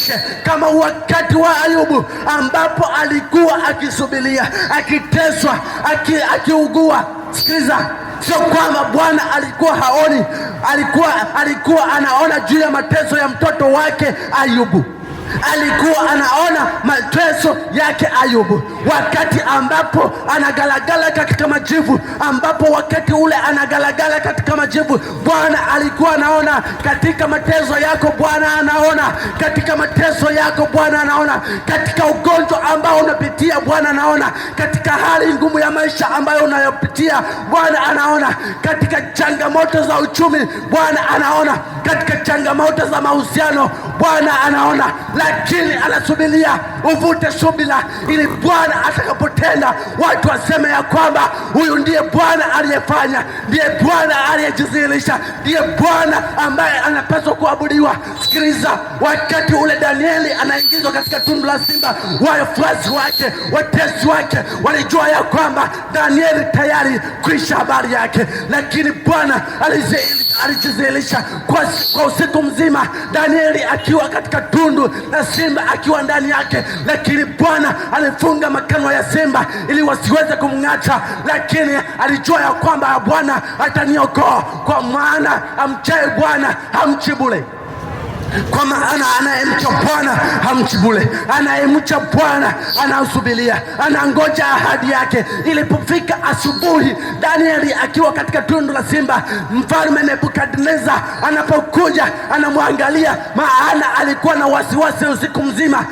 ishe kama wakati wa Ayubu, ambapo alikuwa akisubiria, akiteswa, akiugua. Sikiliza, sio kwamba Bwana alikuwa haoni, alikuwa anaona juu ya mateso ya mtoto wake Ayubu. Alikuwa anaona mateso yake Ayubu, wakati ambapo anagalagala katika majivu, ambapo wakati ule anagalagala katika majivu, Bwana alikuwa anaona. Katika mateso yako Bwana anaona, katika mateso yako Bwana anaona, katika ugonjwa ambao unapitia Bwana anaona, katika hali ngumu ya maisha ambayo unayopitia Bwana anaona, katika changamoto za uchumi Bwana anaona, katika changamoto za mahusiano Bwana anaona, lakini anasubiria uvute subira, ili Bwana atakapotenda watu waseme ya kwamba huyu ndiye Bwana aliyefanya, ndiye Bwana aliyejidhihirisha, ndiye Bwana ambaye anapaswa kuabudiwa. Sikiliza, wakati ule Danieli anaingizwa katika tundu la simba, wafuasi wake, watesi wake walijua ya kwamba Danieli tayari kuisha habari yake, lakini Bwana alijidhihirisha kwa usiku mzima, Danieli akiwa katika tundu na simba akiwa ndani yake, lakini Bwana alifunga makanwa ya simba ili wasiweze kumng'ata, lakini alijua ya kwamba Bwana ataniokoa, kwa maana amchaye Bwana hamchi bure. Kwa maana anayemcha Bwana hamchi bure, anayemcha Bwana anausubiria, anangoja ahadi yake. Ilipofika asubuhi, Danieli akiwa katika tundu la simba, mfalme Nebukadneza anapokuja anamwangalia, maana alikuwa na wasiwasi usiku mzima.